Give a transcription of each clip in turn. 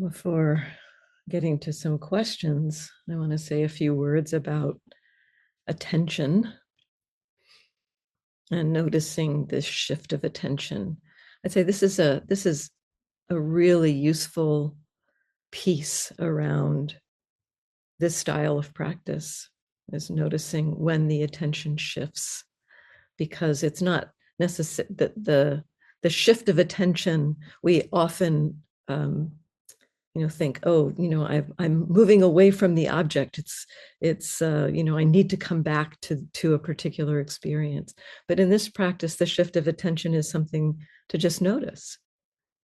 Before getting to some questions, I want to say a few words about attention and noticing this shift of attention. I'd say this is a really useful piece around this style of practice, is noticing when the attention shifts, because it's not necessary that the shift of attention we often think, oh, I'm moving away from the object. It's I need to come back to a particular experience. But in this practice, the shift of attention is something to just notice,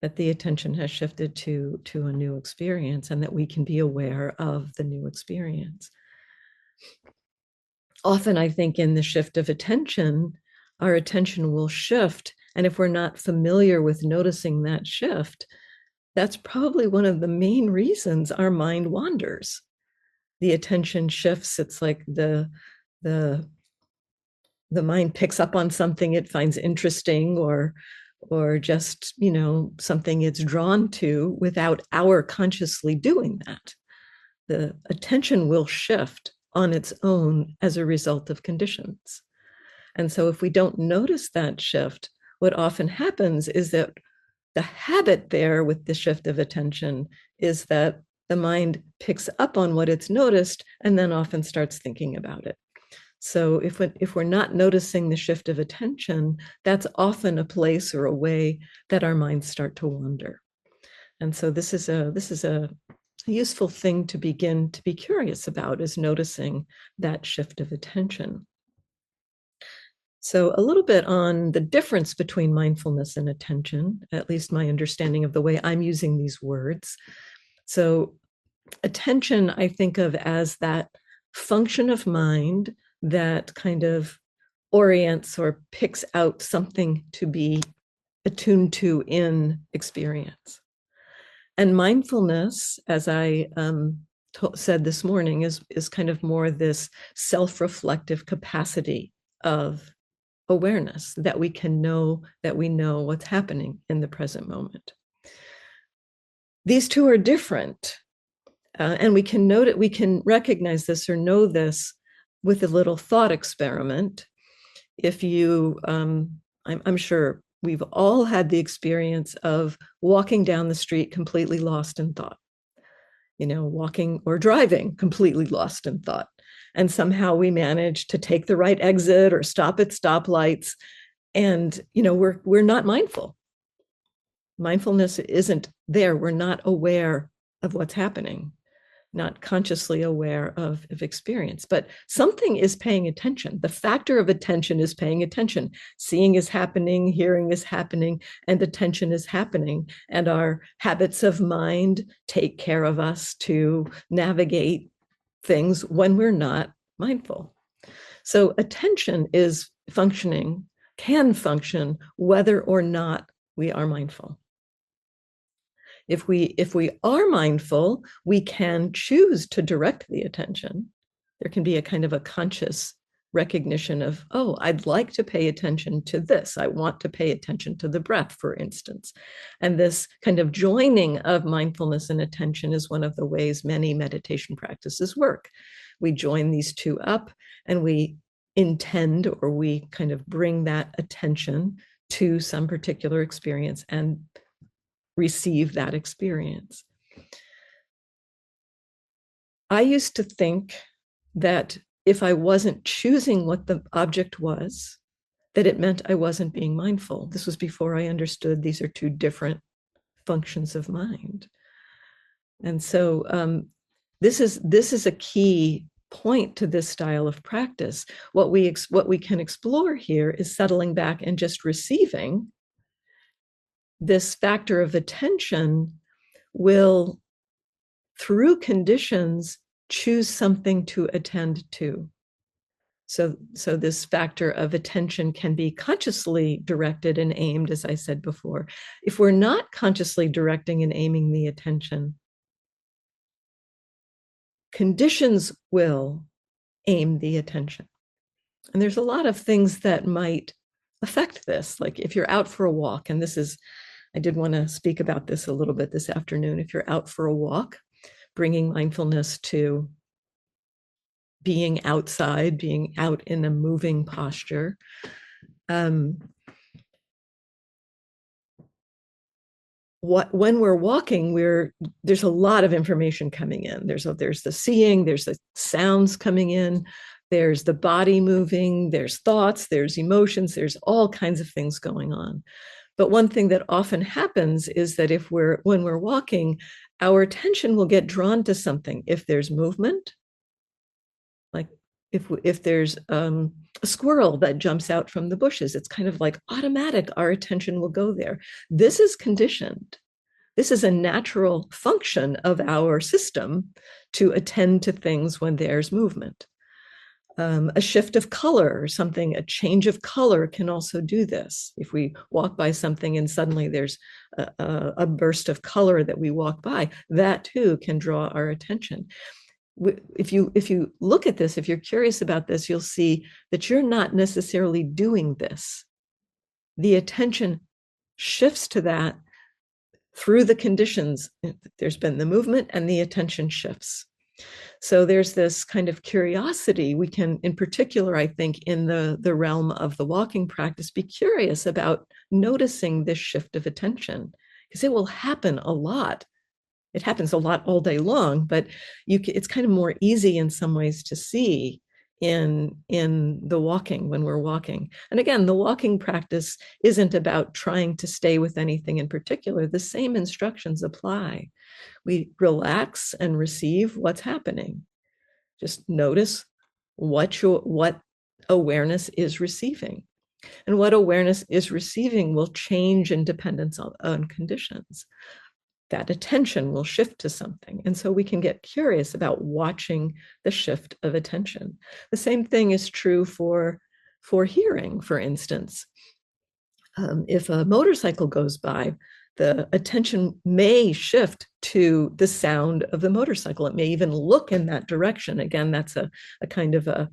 that the attention has shifted to a new experience, and that we can be aware of the new experience. Often, I think, in the shift of attention, our attention will shift, and if we're not familiar with noticing that shift, that's probably one of the main reasons our mind wanders. The attention shifts. It's like the mind picks up on something it finds interesting, or just something it's drawn to without our consciously doing that. The attention will shift on its own as a result of conditions. And so if we don't notice that shift, what often happens is that the habit there with the shift of attention is that the mind picks up on what it's noticed and then often starts thinking about it. So if we're not noticing the shift of attention, that's often a place or a way that our minds start to wander. And so this is a useful thing to begin to be curious about, is noticing that shift of attention. So a little bit on the difference between mindfulness and attention, at least my understanding of the way I'm using these words. So attention, I think of as that function of mind that kind of orients or picks out something to be attuned to in experience. And mindfulness, as I said this morning, is kind of more this self-reflective capacity of awareness, that we can know that we know what's happening in the present moment. These two are different, and we can note it, we can recognize this or know this with a little thought experiment. If you, I'm sure we've all had the experience of walking down the street completely lost in thought, walking or driving completely lost in thought. And somehow we manage to take the right exit or stop at stoplights. And, we're not mindful. Mindfulness isn't there. We're not aware of what's happening, not consciously aware of experience, but something is paying attention. The factor of attention is paying attention. Seeing is happening, hearing is happening, and attention is happening. And our habits of mind take care of us to navigate things when we're not mindful. So attention is functioning, can function, whether or not we are mindful. If we are mindful, we can choose to direct the attention. There can be a kind of a conscious recognition of, oh, I'd like to pay attention to this. I want to pay attention to the breath, for instance. And this kind of joining of mindfulness and attention is one of the ways many meditation practices work. We join these two up, and we intend, or we kind of bring that attention to some particular experience and receive that experience. I used to think that if I wasn't choosing what the object was, that it meant I wasn't being mindful. This was before I understood these are two different functions of mind. And so this is a key point to this style of practice. What we can explore here is settling back and just receiving. This factor of attention will, through conditions, choose something to attend to. So this factor of attention can be consciously directed and aimed, as I said before. If we're not consciously directing and aiming the attention, conditions will aim the attention. And there's a lot of things that might affect this. Like if you're out for a walk, and this is I did want to speak about this a little bit this afternoon. If you're out for a walk, bringing mindfulness to being outside, being out in a moving posture. When we're walking, there's a lot of information coming in. There's the seeing, there's the sounds coming in, there's the body moving, there's thoughts, there's emotions, there's all kinds of things going on. But one thing that often happens is that when we're walking, our attention will get drawn to something. If there's movement, like if there's a squirrel that jumps out from the bushes, it's kind of like automatic, our attention will go there. This is conditioned. This is a natural function of our system to attend to things when there's movement. A shift of color or something, a change of color can also do this. If we walk by something and suddenly there's a burst of color that we walk by, that too can draw our attention. If you look at this, if you're curious about this, you'll see that you're not necessarily doing this. The attention shifts to that through the conditions. There's been the movement and the attention shifts. So there's this kind of curiosity. We can, in particular, I think, in the realm of the walking practice, be curious about noticing this shift of attention, because it will happen a lot. It happens a lot all day long, but it's kind of more easy in some ways to see in the walking, when we're walking. And again, the walking practice isn't about trying to stay with anything in particular. The same instructions apply. We relax and receive what's happening. Just notice what awareness is receiving. And what awareness is receiving will change in dependence on conditions. That attention will shift to something. And so we can get curious about watching the shift of attention. The same thing is true for hearing, for instance. If a motorcycle goes by, the attention may shift to the sound of the motorcycle. It may even look in that direction. Again, that's a kind of a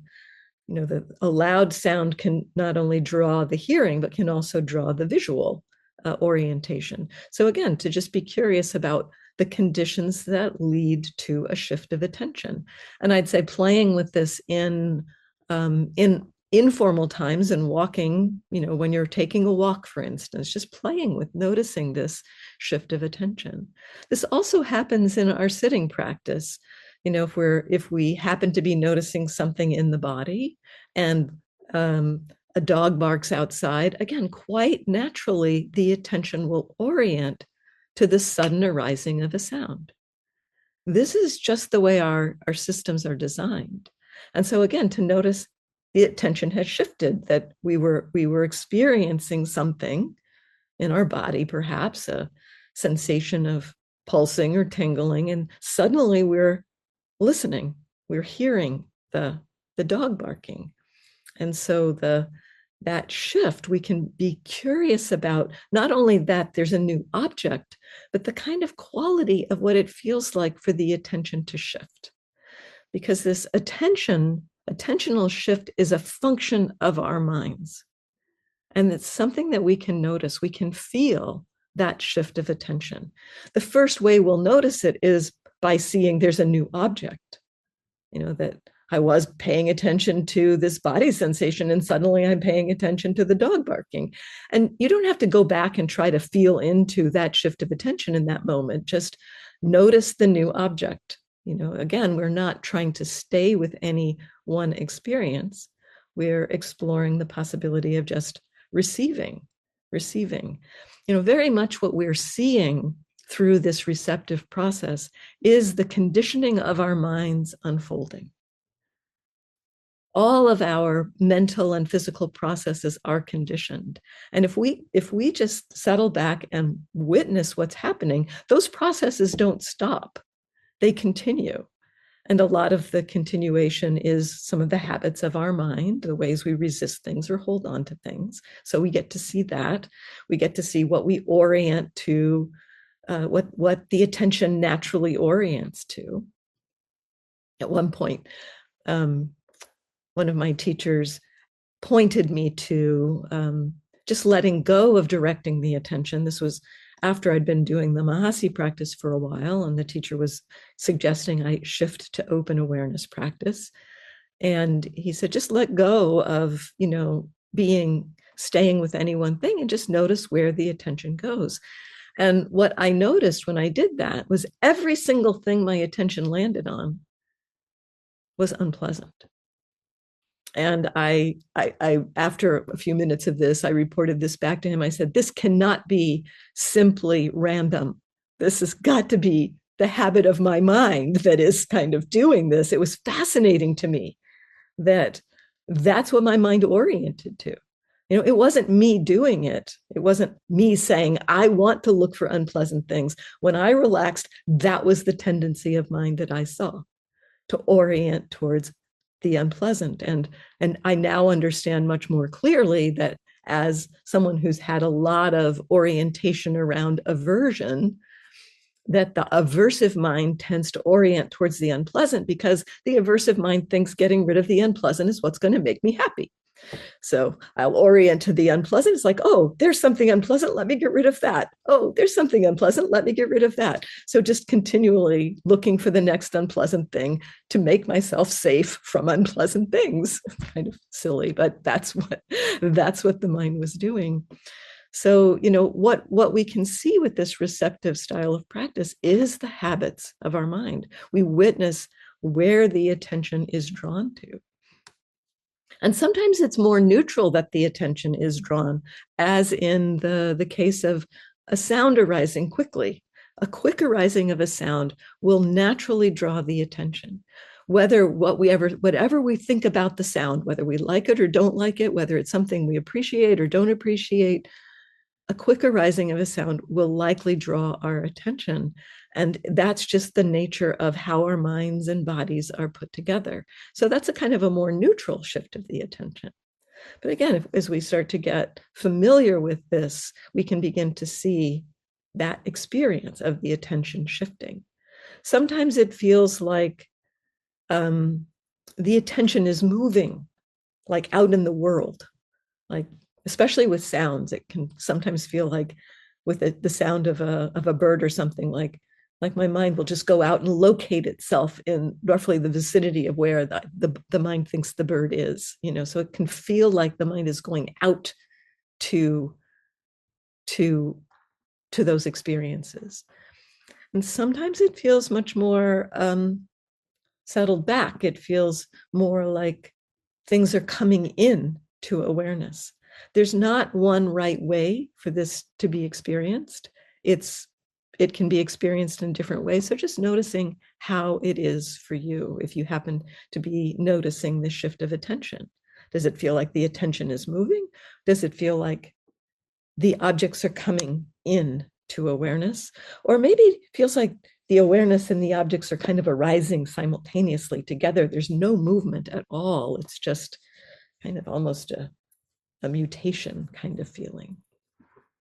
loud sound can not only draw the hearing, but can also draw the visual orientation. So again, to just be curious about the conditions that lead to a shift of attention. And I'd say playing with this in informal times and walking, when you're taking a walk, for instance, just playing with noticing this shift of attention. This also happens in our sitting practice. If we happen to be noticing something in the body and a dog barks outside, again, quite naturally, the attention will orient to the sudden arising of a sound. This is just the way our systems are designed. And so again, to notice the attention has shifted, that we were experiencing something in our body, perhaps a sensation of pulsing or tingling, and suddenly we're listening, we're hearing the dog barking. And so that shift, we can be curious about not only that there's a new object, but the kind of quality of what it feels like for the attention to shift. Because this attentional shift is a function of our minds. And it's something that we can notice. We can feel that shift of attention. The first way we'll notice it is by seeing there's a new object, that I was paying attention to this body sensation and suddenly I'm paying attention to the dog barking. And you don't have to go back and try to feel into that shift of attention in that moment. Just notice the new object. Again, we're not trying to stay with any one experience. We're exploring the possibility of just receiving. Very much what we're seeing through this receptive process is the conditioning of our minds unfolding. All of our mental and physical processes are conditioned. And if we just settle back and witness what's happening, those processes don't stop. They continue. And a lot of the continuation is some of the habits of our mind, the ways we resist things or hold on to things. So we get to see that. We get to see what we orient to, what the attention naturally orients to. At one point, one of my teachers pointed me to just letting go of directing the attention. This was after I'd been doing the Mahasi practice for a while, and the teacher was suggesting I shift to open awareness practice. And he said, just let go of, staying with any one thing and just notice where the attention goes. And what I noticed when I did that was every single thing my attention landed on was unpleasant. And I after a few minutes of this, I reported this back to him. I said, this cannot be simply random. This has got to be the habit of my mind that is kind of doing this. It was fascinating to me that that's what my mind oriented to. It wasn't me doing it. It wasn't me saying, I want to look for unpleasant things. When I relaxed, that was the tendency of mind that I saw, to orient towards the unpleasant. And I now understand much more clearly that as someone who's had a lot of orientation around aversion, that the aversive mind tends to orient towards the unpleasant because the aversive mind thinks getting rid of the unpleasant is what's going to make me happy. So I'll orient to the unpleasant. It's like, oh, there's something unpleasant. Let me get rid of that. Oh, there's something unpleasant. Let me get rid of that. So just continually looking for the next unpleasant thing to make myself safe from unpleasant things. Kind of silly, but that's what the mind was doing. So, what we can see with this receptive style of practice is the habits of our mind. We witness where the attention is drawn to. And sometimes it's more neutral that the attention is drawn, as in the case of a sound arising quickly. A quick arising of a sound will naturally draw the attention. Whatever we think about the sound, whether we like it or don't like it, whether it's something we appreciate or don't appreciate, a quick arising of a sound will likely draw our attention. And that's just the nature of how our minds and bodies are put together. So that's a kind of a more neutral shift of the attention. But again, as we start to get familiar with this, we can begin to see that experience of the attention shifting. Sometimes it feels like the attention is moving, like out in the world, like especially with sounds. It can sometimes feel like with the sound of a bird or something, like my mind will just go out and locate itself in roughly the vicinity of where the mind thinks the bird is, so it can feel like the mind is going out to those experiences. And sometimes it feels much more settled back. It feels more like things are coming in to awareness. There's not one right way for this to be experienced. It can be experienced in different ways. So just noticing how it is for you, if you happen to be noticing the shift of attention. Does it feel like the attention is moving? Does it feel like the objects are coming in to awareness? Or maybe it feels like the awareness and the objects are kind of arising simultaneously together. There's no movement at all. It's just kind of almost a mutation kind of feeling.